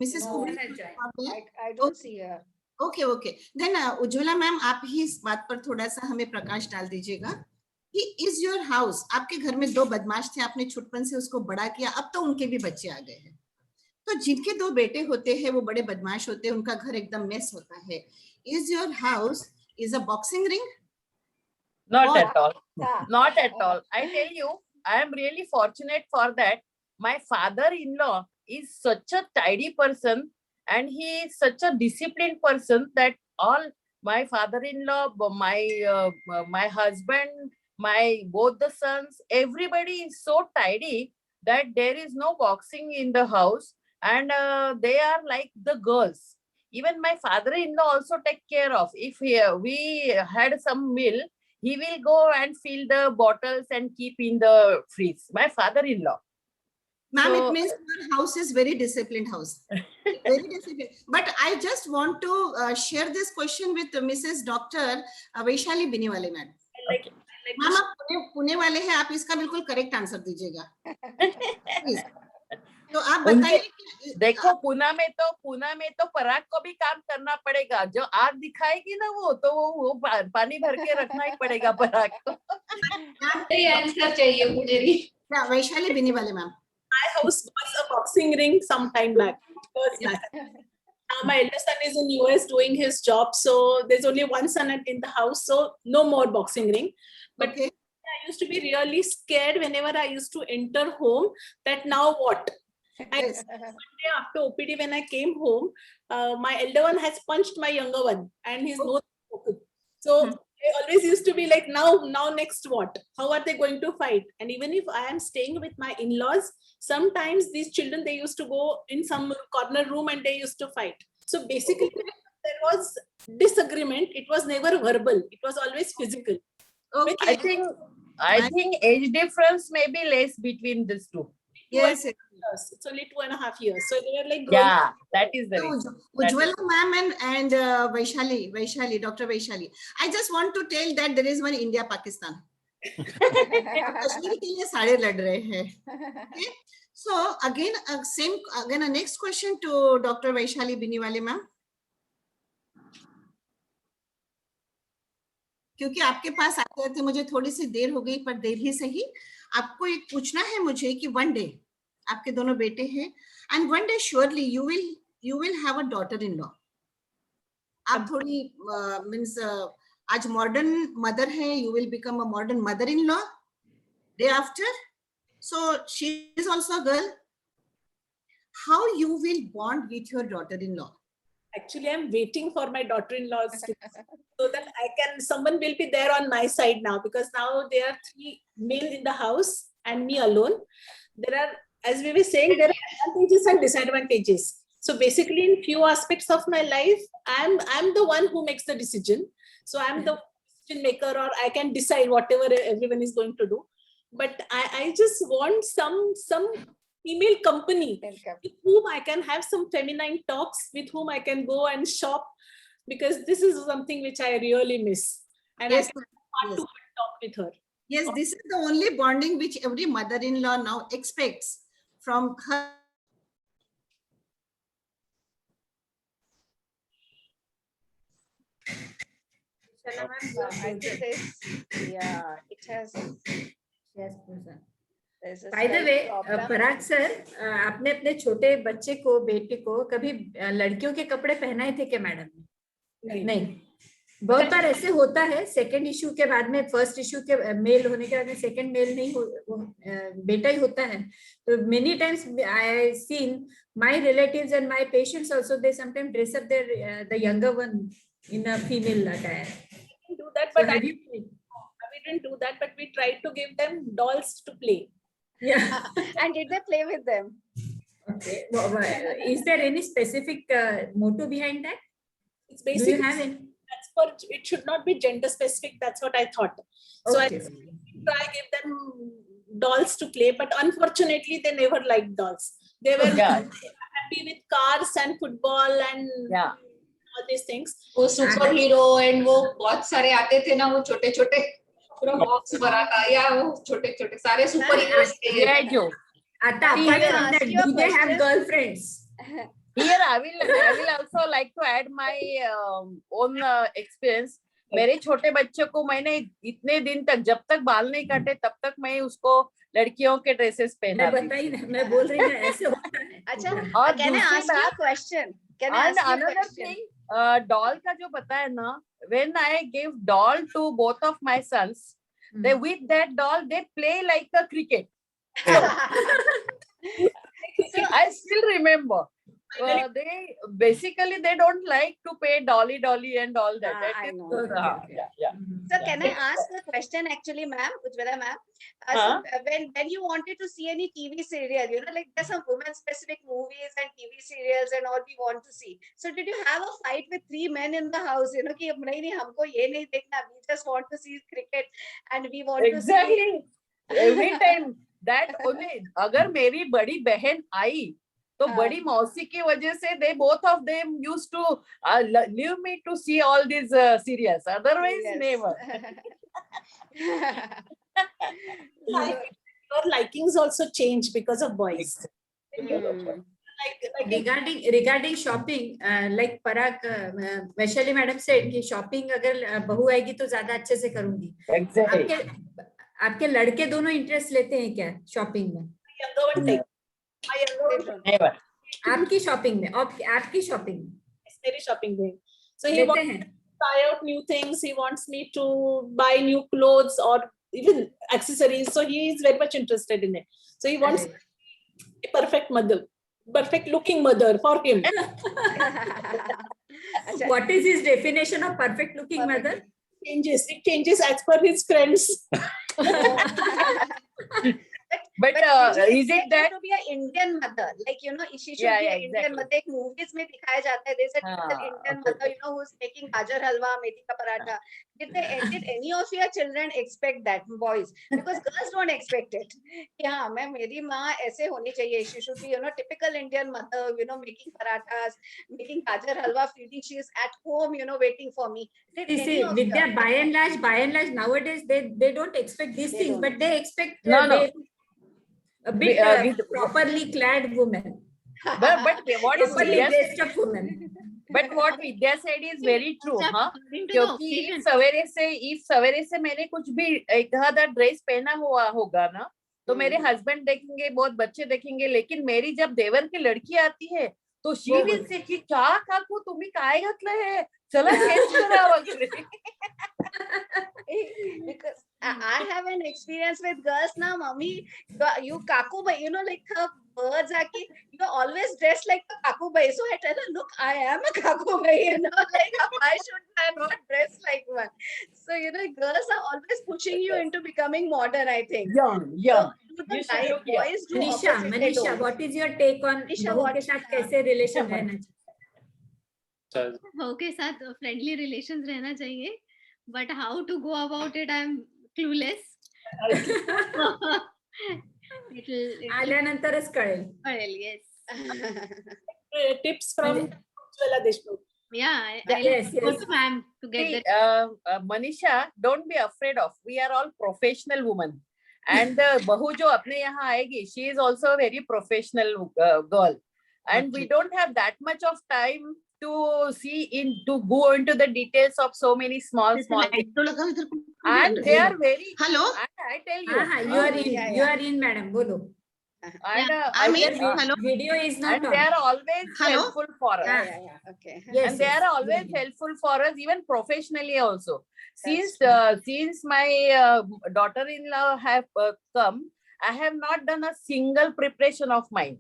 A: I don't see her.
C: Okay then Ujjwala ma'am, आप ही इस बात पर थोड़ा सा हमें प्रकाश डाल दीजिएगा कि इज योर हाउस, आपके घर में 2 बदमाश थे, आपने छुटपन से उसको बड़ा किया, अब तो उनके भी बच्चे आ गए हैं, तो जिनके 2 बेटे होते हैं वो बड़े बदमाश होते हैं, उनका घर एकदम मेस होता है। Is your house is a boxing ring?
F: Not
C: Or-
F: at all. Not at all. I tell you, I am really fortunate for that. My father-in-law is such a tidy person and he is such a disciplined person that all my father-in-law, my husband, both the sons, everybody is so tidy that there is no boxing in the house, and they are like the girls. even my father-in-law also take care of. If we had some meal, he will go and fill the bottles and keep in the fridge. My father-in-law.
C: Ma'am,
F: So-
C: it means your house is very disciplined house. Very disciplined. But I just want to share this question with Mrs. Dr. Vaishali Biniwale, ma'am.
F: Okay.
C: Ma'am आप पुणे वाले हैं, आप इसका बिल्कुल correct answer दीजिएगा please. तो आप बताइए कि
F: देखो पुणे में तो पराग को भी काम करना पड़ेगा। जो आग दिखाएगी ना तो वो पानी भर के रखना ही पड़ेगा पराग को।
D: यही आंसर चाहिए पुनेरी।
C: क्या Vaishali Biniwale ma'am?
I: My house was a boxing ring some time back. Now my elder son is in US doing his job, so there's only one son in the house, so no more boxing ring. But
C: Okay.
I: I used to be really scared whenever I used to enter home that now what? And
C: Yes.
I: one day after OPD when I came home, my elder one has punched my younger one and he's no spoken. So I always used to be like, now next what? How are they going to fight? And even if I am staying with my in-laws, sometimes these children, they used to go in some corner room and they used to fight. So basically there was disagreement. It was never verbal. It was always physical.
C: Okay.
F: I think age difference may be less between these two.
C: Yes.
I: It's only 2.5 years. So they were like, grown
F: Yeah, that is the reason.
C: Ujjwala ma'am and Vaishali, Dr. Vaishali. I just want to tell that there is one India Pakistan. Kashmir के लिए सारे लड़ रहे हैं. Okay. So again, a next question to Dr. Vaishali Biniwale ma'am. क्योंकि आपके पास आते आते मुझे थोड़ी सी देर हो गई, पर देर ही सही. आपको एक पूछना है मुझे कि one day आपके दोनों बेटे हैं and one day surely you will have a daughter-in-law. आप थोड़ी means आज modern mother है, you will become a modern mother-in-law day after. So she is also a girl. How you will bond with your daughter-in-law?
I: Actually, I'm waiting for my daughter-in-laws so that someone will be there on my side now, because now there are 3 males in the house and me alone. There are, as we were saying, there are advantages and disadvantages. So basically in few aspects of my life, I'm the one who makes the decision. So I'm the decision maker, or I can decide whatever everyone is going to do. But I just want some female company with whom I can have some feminine talks, with whom I can go and shop, because this is something which I really miss. And
C: Yes,
I: I can have
C: yes.
I: to talk with her.
C: Yes, this is the only bonding which every mother-in-law now expects from her.
A: I think it has.
B: Yes, Pooja.
A: There's a
B: By the
A: slight
B: way,
A: problem.
B: Parag sir, आपने अपने छोटे बच्चे को, बेटे को कभी लड़कियों के कपड़े पहनाए थे क्या मैडम? नहीं. बहुत बार ऐसे होता है, सेकंड इशू के बाद में, फर्स्ट इशू के मेल होने के बाद में सेकंड मेल नहीं बेटा ही होता है. तो many times I seen my relatives and my patients also, they sometimes dress up their the younger one in a female attire.
I: We do that, but we didn't do that, but we tried to give them dolls to play.
B: Yeah.
A: And did they play with them?
B: Okay. Is there any specific motto behind that?
I: It's
B: Do
I: basically
B: you have any?
I: that's for, it should not be gender specific. That's what I thought. So
B: Okay.
I: I try give them dolls to play, but unfortunately they never liked dolls. They were happy with cars and football and all these things.
D: वो super hero and वो बहुत सारे आते थे ना, वो छोटे छोटे पूरा बॉक्स भरा था, या वो छोटे छोटे सारे सुपर हीरोज थे.
B: आता, apart from that, do they have girlfriends?
F: Here I will also like to add my own experience. मेरे छोटे बच्चे को मैंने इतने दिन तक, जब तक बाल नहीं काटे तब तक मैं उसको लड़कियों के ड्रेसेस पहना.
B: मैं बोल रही हूँ ऐसे होता है.
A: अच्छा,
F: और
A: can I ask you a question? Can I ask you a
F: another
A: question?
F: thing, doll का जो बताया ना, when I give doll to both of my sons, they with that doll they play like a cricket. I still remember. they basically they don't like to pay dolly and all that. That
A: I
F: is-
A: know.
F: yeah.
A: So can I ask a question actually, ma'am, Ujjwala ma'am? When you wanted to see any TV serial, like there's some women-specific movies and TV serials and all we want to see. So did you have a fight with 3 men in the house? कि नहीं हमको ये नहीं देखना. We just want to see cricket and we want to see.
F: Exactly. Every time that only. अगर मेरी बड़ी बहन आई तो बड़ी मौसी की वजह से they both of them used to leave me to see all these serials. Otherwise, never.
I: Your likings also change because of boys.
B: Regarding shopping, like Parag, Vaishali madam said कि shopping अगर बहू आएगी तो ज्यादा अच्छे से करूंगी.
F: Exactly.
B: आपके लड़के दोनों इंटरेस्ट लेते हैं क्या शॉपिंग में?
I: Younger one take. My younger one
F: Never.
B: आपकी शॉपिंग में, आपकी शॉपिंग में
I: is very shopping day. So he wants to try out new things. He wants me to buy new clothes or even accessories. So he is very much interested in it. So he wants a perfect mother, perfect looking mother for him.
B: What is his definition of perfect looking mother?
I: It changes as per his friends.
F: But is it that
A: to be an Indian mother? Like, she should be an Indian mother. Like movies में दिखाया जाता है. There's a typical Indian mother, who's making gajar halwa, methi ka paratha. Did any of your children expect that, boys? Because girls don't expect it. कि हाँ, मेरी माँ ऐसे होनी चाहिए. She should be, typical Indian mother, making parathas, making gajar halwa, feeding. She is at home, waiting for me.
B: Vidya, by and large, nowadays they don't expect these things, but they expect a bit properly clad women.
F: But what is
B: Properly dressed up women.
F: But what Vidya said is very true, हाँ?
H: According to the
F: क्योंकि
H: occasion.
F: सवेरे से मैंने कुछ भी एक आधा dress पहना हुआ होगा ना, तो मेरे हस्बैंड देखेंगे, बहुत बच्चे देखेंगे, लेकिन मेरी जब देवर की लड़की आती है तो शी विल से कि क्या काकू तुम्ही काय घातलं है, चला चेंज करा वगैरे.
A: Because I have an experience with girls now, mommy. You kaku bai, like her words are ki you're always dressed like a kaku bai. So I tell her, look, I am a kaku bai, like why should I not dress like one? So girls are always pushing you into becoming modern, I think.
F: Young.
A: So, boys do
B: Manisha, what is your take on बहू के साथ कैसे relation रहना चाहिए?
H: बहू के साथ friendly relations रहना चाहिए. But how to go about it, I'm clueless.
B: आल्यानंतरच कळेल.
H: Yes.
I: Tips from Ujjwala Deshmukh.
H: Yeah,
B: Yes.
H: go to ma'am to get
F: See,
H: that.
F: Manisha, don't be afraid of. We are all professional women. And the bahu jo apne yahan aayegi, she is also a very professional girl. And we don't have that much of time to go into the details of so many small things. And they are very.
C: Hello?
F: I tell you.
B: You are in, madam. Bolo.
F: And,
C: I'm in. Hello?
B: Video is not
F: and
B: on.
F: they are always
C: Hello?
F: helpful for us.
A: Yeah. Okay.
B: Yes,
F: And they
B: yes.
F: are always helpful for us, even professionally also. Since my daughter-in-law have come, I have not done a single preparation of mine.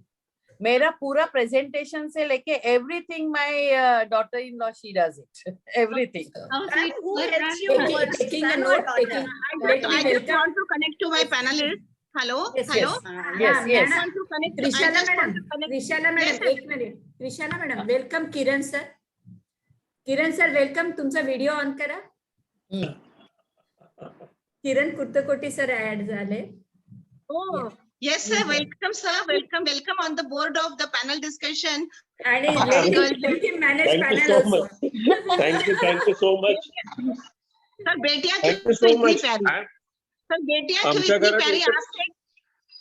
F: मेरा पूरा presentation से लेके everything my daughter-in-law she does it. Everything.
A: And who helps you?
B: Taking a note.
C: I just want to connect to my panelist. Hello?
B: Yes,
C: Hello?
F: Yes.
C: I want to connect.
B: Rishala
C: I just want
B: madam.
C: to connect.
B: Rishala madam, एक minute. Rishala madam, welcome Kiran sir. Kiran sir, welcome. तुमचा video on करा. किरण Kurtakoti sir add झाले.
C: Oh, yes, sir. Welcome, sir. Welcome on the board of the panel discussion.
B: आणि let him manage
J: Thank you
B: panel
J: so
B: also.
J: much. Thank you so much.
C: Sir, बेटियां
J: Thank
C: क्यों
J: you so
C: इतनी
J: much.
C: प्यारी? Sir बेटियां क्यों
J: आमच्या
C: इतनी
J: घरात
C: प्यारी?
J: एकच-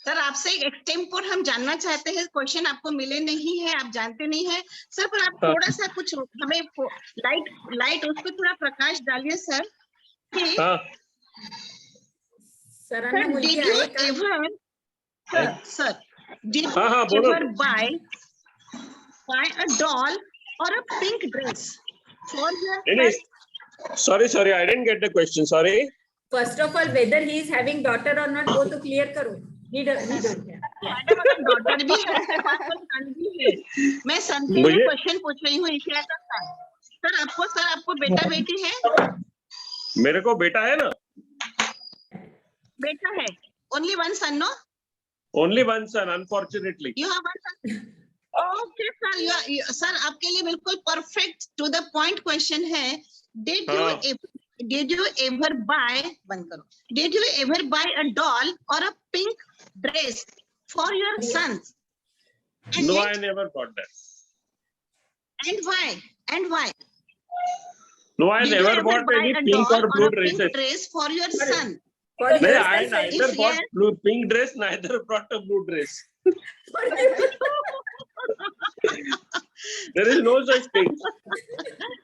C: सर आपसे एक एक्सटेम्पोर हम जानना चाहते हैं. क्वेश्चन आपको मिले नहीं है, आप जानते नहीं है सर, पर आप थोड़ा सा कुछ हमें लाइट उस पर थोड़ा प्रकाश डालिए सर. कि
J: हाँ,
B: सरांना
C: sir,
B: मुलगी
C: did you
B: आहे का?
C: ever, sir, did you
J: हाँ, बोलो.
C: ever buy a doll or a pink dress for your
J: नहीं,
C: son?
J: sorry, I didn't get the question. Sorry.
B: First of all, whether he is having daughter or not, वो तो clear करो. He don't have.
C: Madam अगर daughter भी है उसके पास तो सन भी है। मैं सन के लिए
J: मुझे
C: क्वेश्चन पूछ रही हूँ ईशिया का सन। सर आपको बेटा बेटी है?
J: मेरे को बेटा है ना,
C: बेटा है। Only one son, no?
J: Only one son unfortunately.
C: You have one son? Okay sir, sir आपके लिए बिल्कुल perfect to the point question है। डिड you ever buy, बंद करो, did you ever buy a doll or a pink dress for your son?
J: No, I never got that.
C: And why? And why?
J: No, I
C: Did you
J: never
C: ever
J: bought
C: buy
J: any
C: a
J: pink
C: doll
J: or
C: or
J: blue
C: a pink
J: dresses.
C: dress for your son?
B: For
J: No,
B: your
J: I
B: son, sir,
J: neither
C: If
J: bought
C: yes-
J: blue pink dress, neither bought a blue dress. There is no such thing.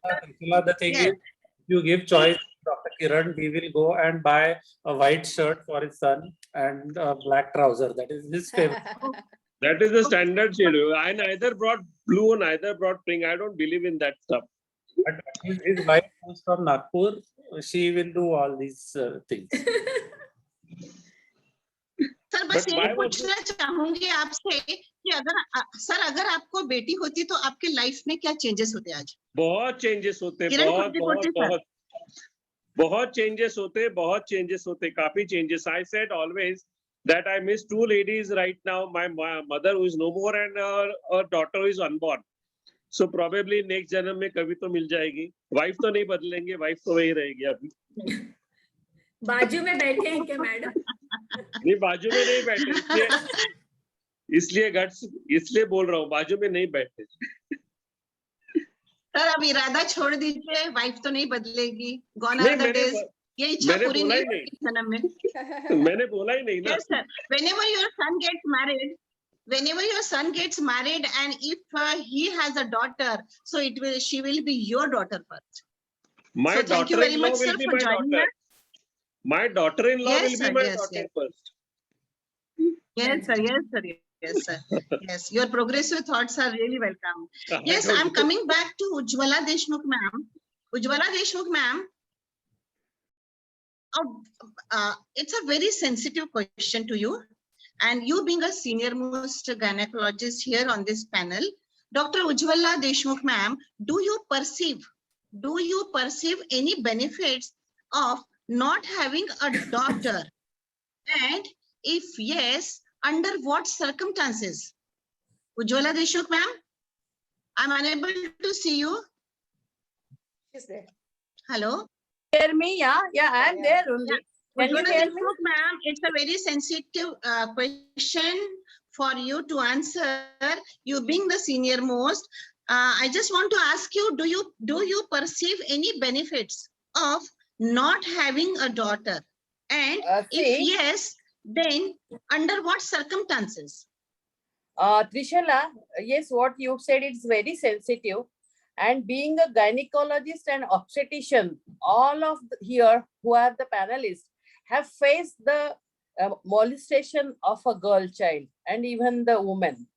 E: Trishula, the thing
C: Yeah.
E: is, you give choice, Dr. Kiran, we will go and buy a white shirt for his son and a black trouser. That is his favorite.
J: That is the standard shade. I neither brought blue, neither brought pink. I don't believe in that stuff.
E: But his wife who's from Nagpur, she will do all these things.
C: Sir बस
J: But
C: ये
J: why was
C: पूछना चाहूंगी आपसे कि अगर आपको बेटी होती तो आपके लाइफ में क्या चेंजेस होते आज?
J: बहुत चेंजेस होते,
C: किरण
J: बहुत
C: कुर्ती
J: बहुत
C: कुर्ती सर।
J: बहुत बहुत चेंजेस होते, बहुत चेंजेस होते, काफी changes. I said always that I miss two ladies right now. My mother who is no more and her daughter who is unborn. So probably next जन्म में कभी तो मिल जाएगी. वाइफ तो नहीं बदलेंगे, वाइफ तो वही रहेगी अभी.
B: बाजू में बैठे हैं क्या मैडम?
J: नहीं, बाजू में नहीं बैठे, इसलिए बोल रहा हूँ, बाजू में नहीं बैठे.
C: सर अब इरादा छोड़ दीजिए, वाइफ तो नहीं बदलेगी। Gone
J: नहीं,
C: are the days. ये इच्छा
J: मैंने
C: पूरी
J: बोला
C: नहीं
J: ही नहीं.
C: होगी इस जन्म में।
J: मैंने बोला ही नहीं ना.
C: Yes, sir. Whenever your son gets married, and if he has a daughter, so she will be your daughter first.
J: My
C: So thank you very
J: daughter-in-law
C: much,
J: will
C: sir,
J: be
C: for
J: my
C: joining
J: daughter.
C: us.
J: My daughter-in-law
C: Yes,
J: will
C: sir,
J: be my
C: yes,
J: daughter
C: yes.
J: first.
C: Yes, sir. Yes, sir. Yes, sir. Yes, your progressive thoughts are really welcome. Yes,
J: I don't
C: I'm
J: know.
C: coming back to Ujjwala Deshmukh, ma'am. Ujjwala Deshmukh, ma'am. It's a very sensitive question to you. And you being a senior most gynecologist here on this panel, Dr. Ujjwala Deshmukh, ma'am, do you perceive any benefits of not having a daughter? And if yes, under what circumstances? Ujjwala Deshmukh, ma'am, I'm unable to see you.
A: She's there.
C: Hello.
F: Hear me? Yeah, I am
A: Yeah.
F: there only. Can you
C: Ujjwala
F: hear me?
C: Deshmukh, ma'am, it's a very sensitive question for you to answer. You being the senior most, I just want to ask you: do you perceive any benefits of not having a daughter? And if
F: See,
C: yes, then under what circumstances?
F: Trishala, yes, what you said is very sensitive. And being a gynecologist and obstetrician, all of here who are the panelists have faced the molestation of a girl child and even the woman.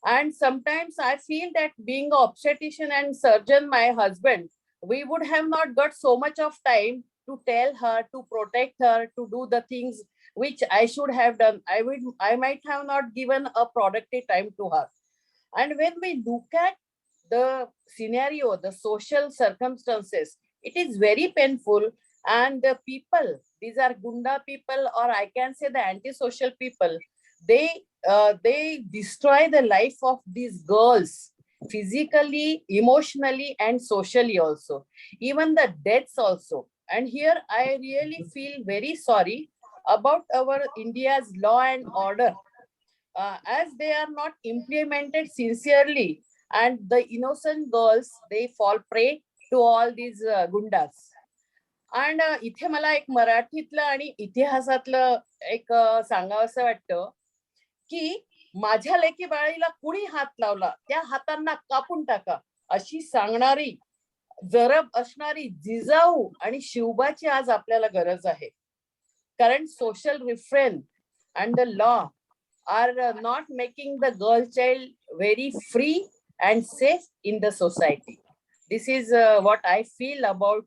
F: And sometimes I feel that being an obstetrician and surgeon, my husband, we would have not got so much of time to tell her, to protect her, to do the things which I should have done. I might have not given a productive time to her. And when we look at the scenario, the social circumstances, it is very painful. And the people, these are Gunda people, or I can say the antisocial people, they destroy the life of these girls physically, emotionally, and socially also, even the deaths also. And here I really feel very sorry about our India's law and order, as they are not implemented sincerely, and the innocent girls, they fall prey to all these gundas. And इथे मला एक मराठीतलं आणि इतिहासातलं एक सांगावंसं वाटतं की माझ्या लेकी बाळीला कुणी हात लावला त्या हातांना कापून टाका अशी सांगणारी जरब असणारी जिजाऊ आणि शिवबाची आज आपल्याला गरज आहे. कारण social refrain and the law are not making the girl child very free and safe in the society. This is what I feel about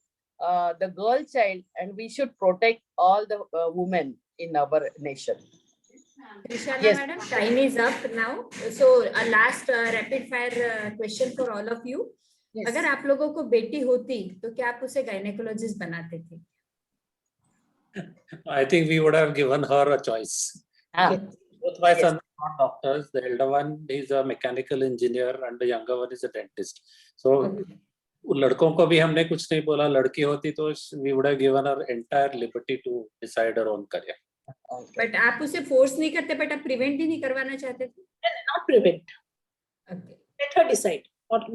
F: the girl child, and we should protect all the women in our nation.
B: Trishala
F: Yes.
B: madam, time is up now. So a last rapid fire question for all of you.
C: Yes.
B: अगर आप लोगों को बेटी होती तो क्या आप उसे गायनेकोलॉजिस्ट बनाते थे?
E: I think we would have given her a choice.
F: Ah,
E: Both my
F: Yes.
E: sons are not doctors. The elder one is a mechanical engineer and the younger one is a dentist. So
B: Okay.
E: लड़कों को भी हमने कुछ नहीं बोला. लड़की होती तो we would have given her entire liberty to decide her own career.
F: okay.
B: But आप उसे फोर्स नहीं करते, but आप प्रिवेंट ही नहीं करवाना चाहते थे?
I: Not prevent.
B: Okay.
I: Let her decide. What-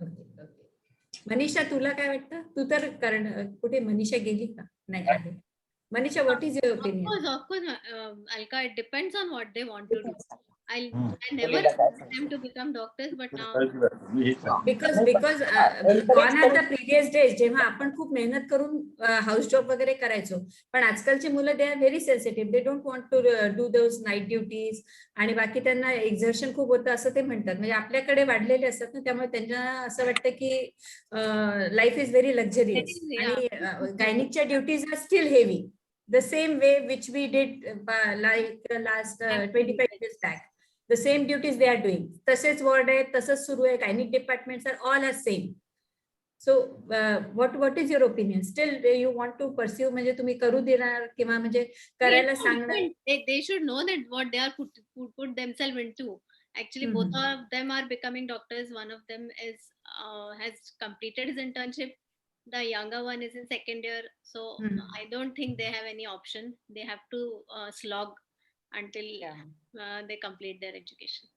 B: Okay, okay. Manisha तुला काय वाटतं? तू तर कुठे मनीषा गेली का? नाही आहे. Manisha, what is your opinion?
H: Of course, Alka, it depends on what they want to do. I never
F: Fully that I
H: asked them to become doctors, but now
B: Because gone are the previous days जेव्हा आपण खूप मेहनत करून house job वगैरे करायचो, पण आजकालची मुलं they are very sensitive, they don't want to do those night duties आणि बाकी त्यांना एक्झर्शन खूप होतं असं ते म्हणतात. म्हणजे आपल्याकडे वाढलेले असतात ना, त्यामुळे त्यांना असं वाटतं की लाईफ इज व्हेरी लक्झरियस आणि गायनिकच्या duties are still heavy the same way which we did like last 25 years back. The same duties they are doing. तसेच ward आहे, तसंच सुरू आहे. Gynec departments are all are same. So what is your opinion? Still you want to pursue, म्हणजे तुम्ही करू देणार किंवा म्हणजे करायला सांगणार?
H: they should know that what they are put themselves into. Actually, both of them are becoming doctors. One of them is has completed his internship. The younger one is in second year, so I don't think they have any option. They have to slog until they complete their education.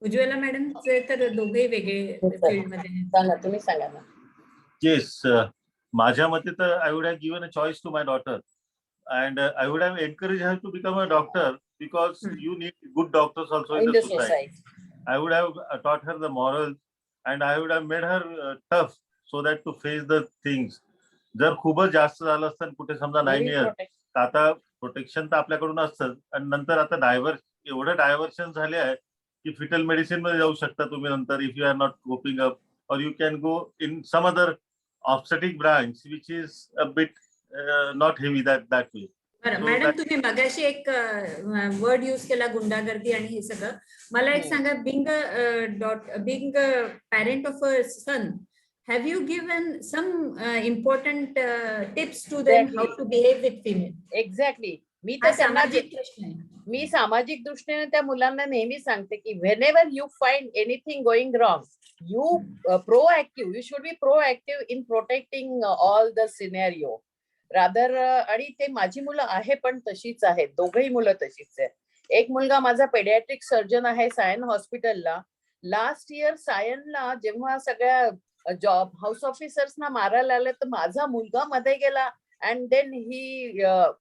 B: Ujjwala madam तर दोघेही वेगळे field मध्ये.
F: सांगा, तुम्ही सांगा ना.
G: Yes, माझ्या मते तर I would have given a choice to my daughter, and I would have encouraged her to become a doctor because you need good doctors also in the society. I would have taught her the morals, and I would have made her tough so that to face the things. जर खूपच जास्त झालं असतं कुठे समजा 9 years, आता protection तर आपल्याकडून असतं आणि नंतर आता एवढं डायव्हर्शन झाले आहे की फिटल मेडिसिन मध्ये जाऊ शकता तुम्ही नंतर if you are not coping up, or you can go in some other obstetric branch which is a bit not heavy that way.
B: बरं मॅडम, तुम्ही मगाशी एक वर्ड यूज केला गुंडागर्दी आणि हे सगळं. मला एक सांगा, being parent of a son, have you given some important tips to them how to behave with female?
F: Exactly. मी तर सामाजिक प्रश्न आहे. मी सामाजिक दृष्टीने त्या मुलांना नेहमी सांगते की whenever you find anything going wrong, you you should be proactive in protecting all the scenario. Rather, आणि ते माझी मुलं आहे पण तशीच आहेत, दोघही मुलं तशीच आहेत. एक मुलगा माझा पेडियाट्रिक सर्जन आहे सायन हॉस्पिटलला. लास्ट इयर सायनला जेव्हा सगळ्या जॉब हाऊस ऑफिसर्सना मारायला आले तर माझा मुलगा मध्ये गेला and then he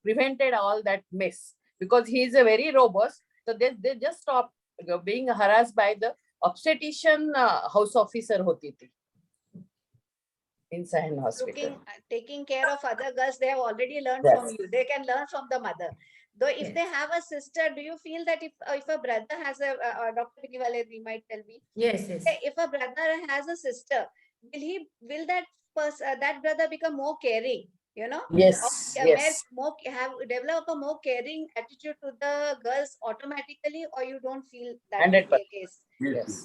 F: prevented all that mess because he is a very robust. So they just stopped being harassed by the obstetrician house officer hoti thi in Sahin hospital.
A: Taking care of other girls, they have already learned from you. They can learn from the mother. Though if they have a sister, do you feel that if a brother has a Dr. Viniwale, we might tell me.
B: Yes.
A: If a brother has a sister, will that brother become more caring? You know,
F: Yes.
A: Develop a more caring attitude to the girls automatically, or you don't feel that
F: 100%.
A: case?
F: Yes.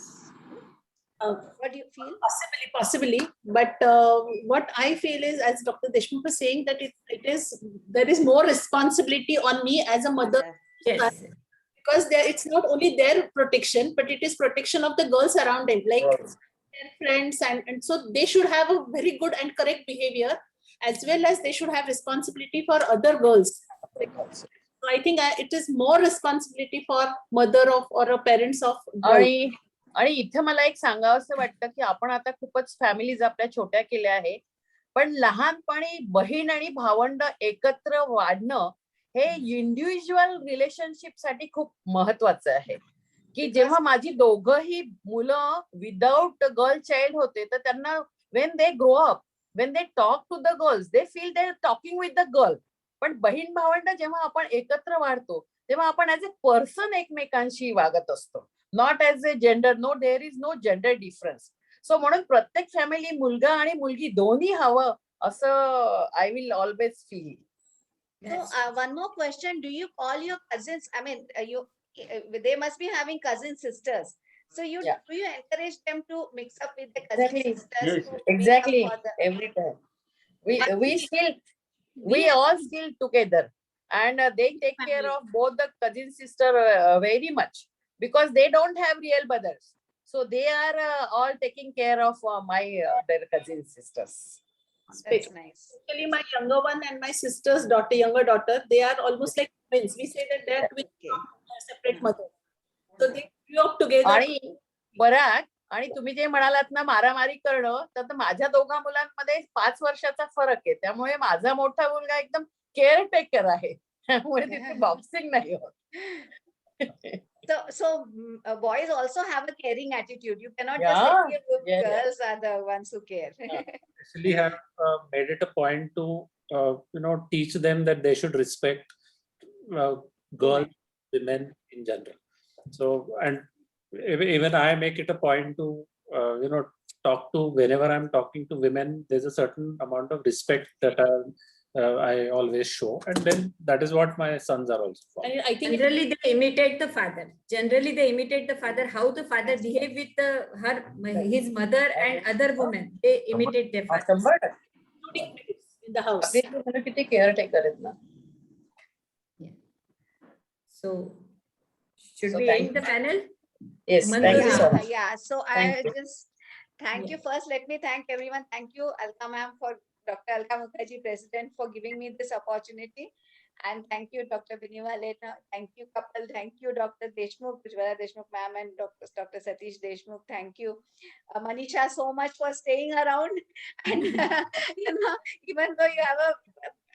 A: What do you feel?
I: Possibly, but what I feel is, as Dr. Deshmukh was saying, that there is more responsibility on me as a mother.
B: Yes.
I: Because it's not only their protection, but it is protection of the girls around them, like their friends, and so they should have a very good and correct behavior, as well as they should have responsibility for other girls. So I think it is more responsibility for mother of or a parents of girls.
F: आणि इथे मला एक सांगावंसं वाटतं की आपण आता खूपच families आपल्या छोट्या केल्या आहे, पण लहानपणी बहीण आणि भावंड एकत्र वाढणं हे इंडिव्हिज्युअल रिलेशनशिप साठी खूप महत्वाचं आहे. की जेव्हा माझी दोघही मुलं विदाउट गर्ल चाइल्ड होते तर त्यांना when they grow up, when they talk to the girls, they feel they're talking with the girl. पण बहीण भावंड जेव्हा आपण एकत्र वाढतो तेव्हा आपण ऍज अ पर्सन एकमेकांशी वागत असतो, not as a gender. No, there is no gender difference. So म्हणून प्रत्येक फॅमिली मुलगा आणि मुलगी दोन्ही हवं असं I will always feel.
A: So one more question: do you call your cousins? I mean, they must be having cousin sisters. So do you encourage them to mix up with the cousin
F: Exactly.
A: sisters?
G: Yes.
A: To make up
F: Exactly.
A: for the-
F: Every time. We
H: Actually,
F: all still together, and they take care
H: family.
F: of both the cousin sister very much, because they don't have real brothers. So they are all taking care of their cousin sisters.
A: That's nice.
I: Actually, my younger one and my sister's daughter, younger daughter, they are almost like twins. We say that they are twins
A: Okay.
I: from separate mothers. So they grew up together.
F: आणि पराग, आणि तुम्ही जे म्हणालात ना मारामारी करणं, तर माझ्या दोघा मुलांमध्ये 5 वर्षाचा फरक आहे. त्यामुळे माझा मोठा मुलगा एकदम केअर टेकर आहे. त्यामुळे तिथे बॉक्सिंग नाही होत.
A: So boys also have a caring attitude. You cannot
F: Yeah,
A: just say
F: yeah.
A: girls are the ones who care.
E: Actually have made it a point to teach them that they should respect girls, women in general. So, and even I make it a point to talk to, whenever I'm talking to women, there's a certain amount of respect that I always show, and then that is what my sons are also for.
I: And I think
B: Generally, they imitate the father. Generally, they imitate the father. How the father behave with his mother and other women. They imitate their father.
F: 100%.
I: including maids in the house.
F: आपली मुलं किती care taker आहेत ना.
B: So, should
F: So
B: we
F: thank
B: end the panel?
F: Yes,
B: Manju,
F: thank you so
A: Yeah,
F: much.
A: yeah. So
F: Thank
A: I
F: you.
A: just thank
B: Yeah.
A: you first. Let me thank everyone. Thank you, Alka ma'am, for Dr. Alka Mukherjee, President, for giving me this opportunity. And thank you, Dr. Biniva Lena. Thank you, couple. Thank you, Dr. Deshmukh, Ujwala Deshmukh ma'am, and Dr. Satish Deshmukh. Thank you, Manisha, so much for staying around. And even though you have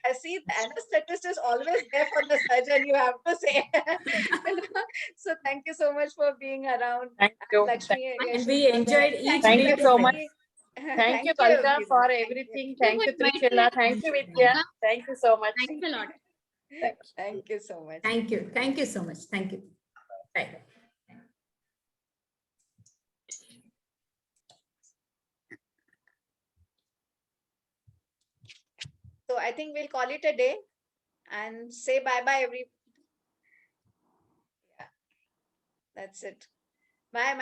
A: I see the anesthetist is always there for the surgeon, you have to say. So thank you so much for being around.
F: Thank you.
A: Lakshmi,
B: And we enjoyed each
F: Thank you
B: minute
F: so
B: of
F: much.
B: it.
F: Thank you, Kalka,
A: everyone.
F: for
A: Thank you.
F: everything. Thank you,
H: Thank you.
F: Trishila. Thank you, Vidya. Thank you so much.
H: Thanks a lot.
A: Thank you so much.
B: Thank you. Thank you so much. Thank you. Bye.
A: So I think we'll call it a day and say bye-bye Yeah. That's it. Bye, ma'am.